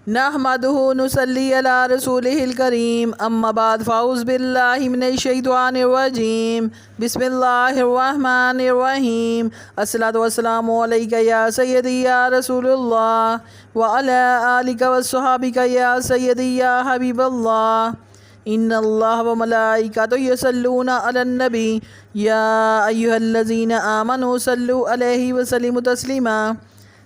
नहमदुहु नुसल्ली अला रसूलिहिल करीम अम्मा बाद फ़ाउज़ बिल्लाहि मिनश शैतानिर रजीम बिस्मिल्लाहिर रहमानिर रहीम अस्सलातु वस्सलामु अलैका या सय्यदी या रसूलुल्लाह व अला आलिका वस्सहाबिका या सय्यदी या हबीबल्लाह इन्नल्लाह व मलाइकतहु यसल्लूना अलन नबी या अय्युहल्लज़ीना आमनू सल्लु अलैहि व सल्लिमु तस्लीमा।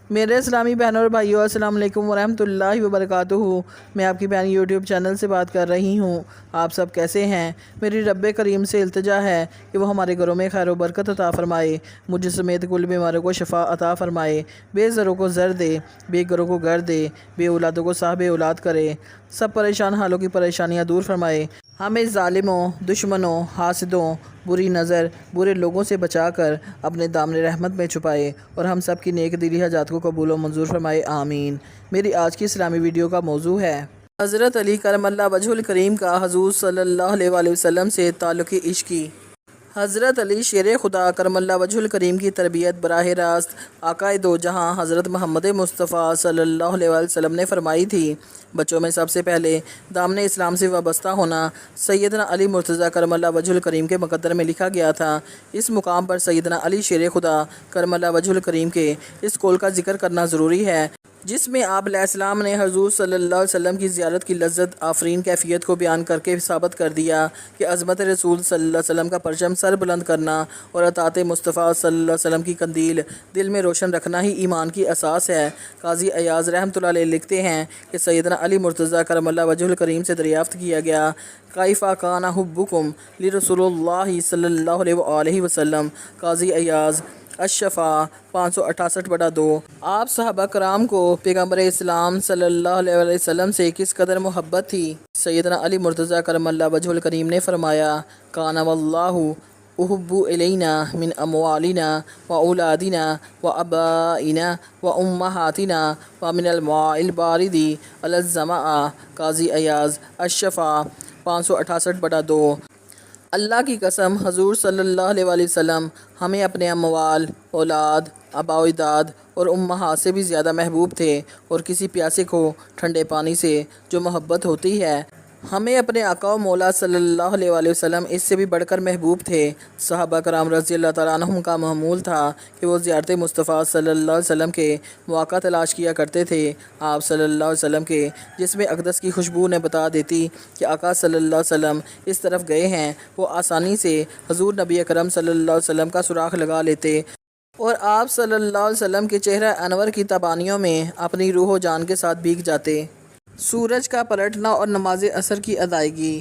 मेरे इस्लामी बहनों और भाइयों, अस्सलाम वालेकुम वरहमतुल्लाहि वबरकातुहू। मैं आपकी बहन यूट्यूब चैनल से बात कर रही हूँ। आप सब कैसे हैं? मेरी रब्बे करीम से इल्तिजा है कि वो हमारे घरों में खैर व बरकत अता फ़रमाए, मुझ समेत कुल बीमारों को शफ़ा अता फ़रमाए, बेज़रों को ज़र दे, बेघरों को घर दे, बे औलादों को साहब औलाद करे, सब परेशान हालों की परेशानियाँ दूर फरमाए, हमें ज़ालिमों, दुश्मनों, हासिदों, बुरी नज़र, बुरे लोगों से बचाकर अपने दामन रहमत में छुपाए और हम सब की नेक दिली हजात को कबूल व मंजूर फरमाए, आमीन। मेरी आज की इस्लामी वीडियो का मौजू है हज़रत अली करमल्ला वजहुल करीम का हुज़ूर सल्लल्लाहु अलैहि वसल्लम से ताल्लुक़ इश्क़ी। हज़रत अली शेर खुदा करमल्ला वजहुल करीम की तरबियत बराह रास्त आकाए दो जहाँ हज़रत मोहम्मद मुस्तफ़ा सल्लल्लाहु अलैहि वसल्लम ने फरमाई थी। बच्चों में सबसे पहले दामन इस्लाम से वाबस्ता होना सैयदना अली मुर्तज़ा करमल्ला वजहुल करीम के मुक़द्दर में लिखा गया था। इस मुकाम पर सैयदना अली शेर खुदा करमल्ला वजहुल करीम के इस कौल का ज़िक्र करना ज़रूरी है जिसमें आप अलैहिस्सलाम ने हुज़ूर सल्लल्लाहु अलैहि वसल्लम की ज़ियारत की लज़्ज़त आफरीन कैफ़ियत को बयान करके साबित कर दिया कि अज़मत रसूल सल्लल्लाहु अलैहि वसल्लम का परचम सर बुलंद करना और अतात मुस्तफ़ा सल्लल्लाहु अलैहि वसल्लम की कंदील दिल में रोशन रखना ही ईमान की असास है। काज़ी अयाज़ रहमतुल्लाह अलैह लिखते हैं कि सैयदना अली मुर्तज़ा करमल्ला वजहुल करीम से दरियाफ़्त किया गया, कैफ़ा काना हुब्बुकुम लिरसूलिल्लाहि सल्लल्लाहु अलैहि वसल्लम। काज़ी अयाज़ अशफ़ा 568/2। आप सहाबा कराम को पैगम्बर इस्लाम सल्लल्लाहु अलैहि वसल्लम से किस कदर मोहब्बत थी? सैयदना अली मुर्तज़ा करमल्ला वजहुल करीम ने फरमाया, काना वल्लाहु उहुब्बु इलैना मिन अमवालिना व औलादिना व अबाइना व उम्महातिना व मिनल माइल बारिदी अलज़्ज़मा। काज़ी अयाज़ अशफ़ा 568/2। अल्लाह की कसम, हजूर सल्लल्लाहु अलैहि वसल्लम हमें अपने अमवाल, औलाद, आबा-ओ-अजदाद और उम्महात से भी ज़्यादा महबूब थे और किसी प्यासे को ठंडे पानी से जो मोहब्बत होती है हमें अपने आका व मौला सल्लल्लाहु अलैहि वसल्लम इससे भी बढ़कर महबूब थे। सहाबा कराम रज़ी अल्लाह तआला अन्हुम का मामूल था कि वो ज़ियारत मुस्तफ़ा सल्लल्लाहु अलैहि वसल्लम के मौका तलाश किया करते थे। आप सल्लल्लाहु अलैहि वसल्लम के जिसमें अक़दस की खुशबू ने बता देती कि आका सल्लल्लाहु अलैहि वसल्लम इस तरफ गए हैं, वो आसानी से हजूर नबी अकरम सल्लल्लाहु अलैहि वसल्लम का सुराख लगा लेते और आप सल्लल्लाहु अलैहि वसल्लम के चेहरा अनवर की तबानियों में अपनी रूह व जान के साथ भीग जाते। सूरज का पलटना और नमाज असर की अदायगी।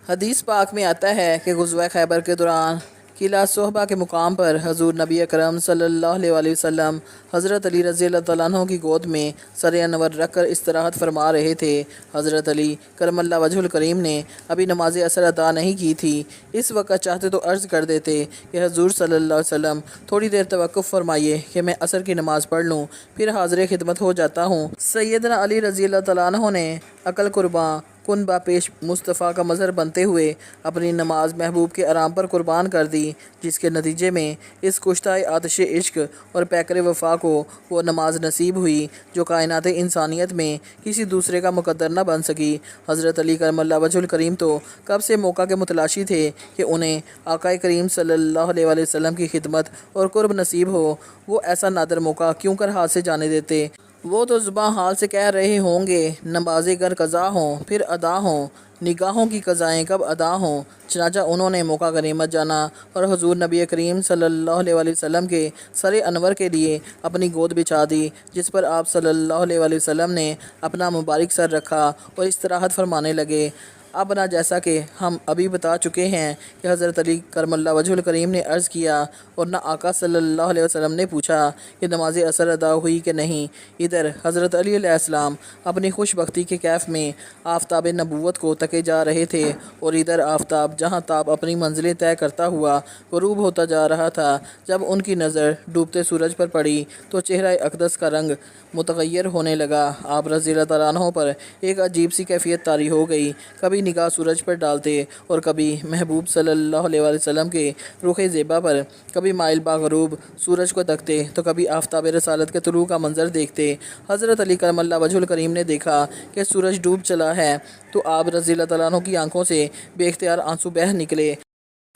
हदीस पाक में आता है कि ग़ुज़वा खैबर के दौरान किला सोहबा के मुकाम पर हजूर नबी अकरम सल्लल्लाहु अलैहि वसल्लम हज़रत अली रज़ी अल्लाह तआला अन्हु की गोद में सर अनवर रख कर इस्तराहत फरमा रहे थे। हज़रत अली करमल्ला वजहुल करीम ने अभी नमाज असर अदा नहीं की थी। इस वक्त चाहते तो अर्ज़ कर देते कि हजूर सल्लल्लाहु अलैहि वसल्लम थोड़ी देर तवक्कुफ़ फरमाइए कि मैं असर की नमाज़ पढ़ लूँ, फिर हाज़िर खिदमत हो जाता हूँ। सैयदना अली रज़ी अल्लाह तआला अन्हु ने अकल कुर्बान कुनबा पेश मुस्तफ़ा का मज़हर बनते हुए अपनी नमाज महबूब के आराम पर कुर्बान कर दी, जिसके नतीजे में इस कुश्ताए आतिश इश्क और पैकर वफ़ा को वो नमाज नसीब हुई जो कायनात इंसानियत में किसी दूसरे का मुकद्दर न बन सकी। हज़रत अली करमल्ला वजहुल करीम तो कब से मौका के मुतलाशी थे कि उन्हें आकाए करीम सल्लल्लाहु अलैहि वसल्लम की खिदमत और कुर्ब नसीब हो। वो ऐसा नादर मौका क्यों कर हाथ से जाने देते? वो तो ज़ुबान हाल से कह रहे होंगे, नमाज़ें गर कज़ा हों फिर अदा हों, निगाहों की कज़ाएँ कब अदा हों। चनाचा उन्होंने मौका गनीमत जाना और हुज़ूर नबी करीम सल्लल्लाहु अलैहि वसल्लम के सर अनवर के लिए अपनी गोद बिछा दी, जिस पर आप सल्लल्लाहु अलैहि वसल्लम ने अपना मुबारक सर रखा और इस्तराहत फरमाने लगे। अब ना जैसा कि हम अभी बता चुके हैं कि हज़रत अली करमल्ला वजहुल करीम ने अर्ज़ किया और ना आका सल्लल्लाहु अलैहि वसल्लम ने पूछा कि नमाज असर अदा हुई कि नहीं। इधर हज़रत अली अलैहिस्सलाम अपनी खुशबख्ती के कैफ़ में आफ्ताब नबूवत को तके जा रहे थे और इधर आफ्ताब जहाँ ताब अपनी मंजिलें तय करता हुआ ग़ुरूब होता जा रहा था। जब उनकी नज़र डूबते सूरज पर पड़ी तो चेहरा अक़दस का रंग मुतग़य्यर होने लगा। आप रज़ी अल्लाह तआला अन्हु पर एक अजीब सी कैफियत तारी हो गई। कभी نگاہ سورج پر ڈالتے اور کبھی محبوب صلی اللہ علیہ وآلہ وسلم کے رخ زیبا پر، کبھی مائل بغروب سورج کو تکتے تو کبھی آفتاب رسالت کے طلوع کا منظر دیکھتے۔ حضرت علی کرم اللہ وجہ الکریم نے دیکھا کہ سورج ڈوب چلا ہے تو آپ رضی اللہ تعالیٰ عنہ کی آنکھوں سے بے اختیار آنسو بہہ نکلے۔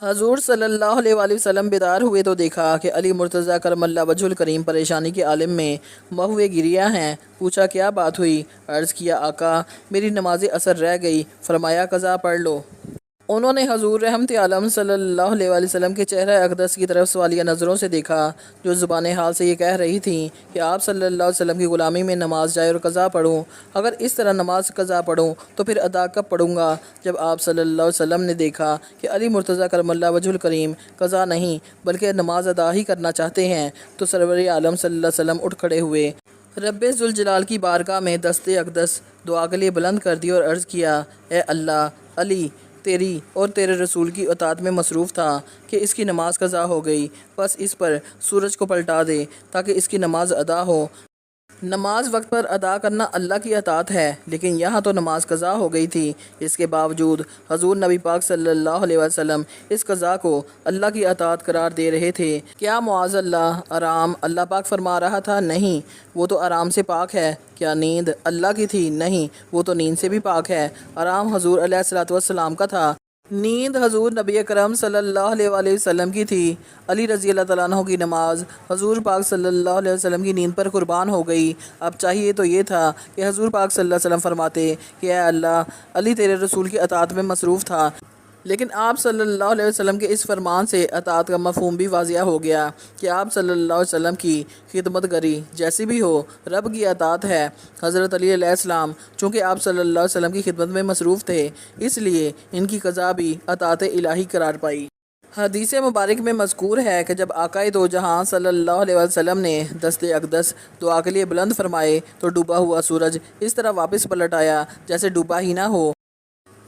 حضور صلی اللہ علیہ وآلہ وسلم بیدار ہوئے تو دیکھا کہ علی مرتضیٰ کرم اللہ وجہ الکریم پریشانی کے عالم میں مہوے گریہ ہیں۔ پوچھا کیا بات ہوئی؟ عرض کیا آقا میری نماز اثر رہ گئی، فرمایا قضا پڑھ لو۔ انہوں نے حضور رحمت عالم صلی اللہ علیہ وآلہ وسلم کے چہرہ اقدس کی طرف سوالیہ نظروں سے دیکھا، جو زبان حال سے یہ کہہ رہی تھیں کہ آپ صلی اللہ علیہ وسلم کی غلامی میں نماز جائے اور قضا پڑھوں۔ اگر اس طرح نماز قضا پڑھوں تو پھر ادا کب پڑھوں گا؟ جب آپ صلی اللہ علیہ وسلم نے دیکھا کہ علی مرتضیٰ کرم اللہ وجہ الکریم قضا نہیں بلکہ نماز ادا ہی کرنا چاہتے ہیں تو سرور عالم صلی اللہ علیہ وسلم اٹھ کھڑے ہوئے، رب ذوالجلال کی بارگاہ میں دست اقدس دعا کے لیے بلند کر دی اور عرض کیا، اے اللہ، علی تیری اور تیرے رسول کی اطاعت میں مصروف تھا کہ اس کی نماز قضا ہو گئی، بس اس پر سورج کو پلٹا دے تاکہ اس کی نماز ادا ہو۔ نماز وقت پر ادا کرنا اللہ کی اطاعت ہے، لیکن یہاں تو نماز قضا ہو گئی تھی۔ اس کے باوجود حضور نبی پاک صلی اللہ علیہ وسلم اس قضا کو اللہ کی اطاعت قرار دے رہے تھے۔ کیا معاذ اللہ آرام اللہ پاک فرما رہا تھا؟ نہیں، وہ تو آرام سے پاک ہے۔ کیا نیند اللہ کی تھی؟ نہیں، وہ تو نیند سے بھی پاک ہے۔ آرام حضور علیہ الصلوۃ والسلام کا تھا، نیند حضور نبی اکرم صلی اللہ علیہ وآلہ وسلم کی تھی۔ علی رضی اللہ تعالیٰ عنہ کی نماز حضور پاک صلی اللہ علیہ وسلم کی نیند پر قربان ہو گئی۔ اب چاہیے تو یہ تھا کہ حضور پاک صلی اللہ علیہ وسلم فرماتے کہ اے اللہ، علی تیرے رسول کی اطاعت میں مصروف تھا، لیکن آپ صلی اللہ علیہ وسلم کے اس فرمان سے اطاعت کا مفہوم بھی واضح ہو گیا کہ آپ صلی اللہ علیہ وسلم کی خدمت گری جیسی بھی ہو رب کی اطاعت ہے۔ حضرت علی علیہ السلام چونکہ آپ صلی اللہ علیہ وسلم کی خدمت میں مصروف تھے، اس لیے ان کی قضا بھی اطاعت الہی قرار پائی۔ حدیث مبارک میں مذکور ہے کہ جب آقائے دو جہاں صلی اللہ علیہ وسلم نے دست اقدس دعا کے لیے بلند فرمائے تو ڈوبا ہوا سورج اس طرح واپس پلٹ آیا جیسے ڈوبا ہی نہ ہو۔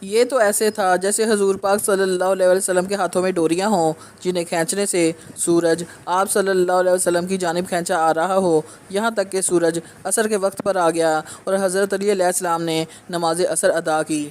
یہ تو ایسے تھا جیسے حضور پاک صلی اللہ علیہ وسلم کے ہاتھوں میں ڈوریاں ہوں جنہیں کھینچنے سے سورج آپ صلی اللہ علیہ وسلم کی جانب کھینچا آ رہا ہو، یہاں تک کہ سورج عصر کے وقت پر آ گیا اور حضرت علی علیہ السلام نے نماز عصر ادا کی۔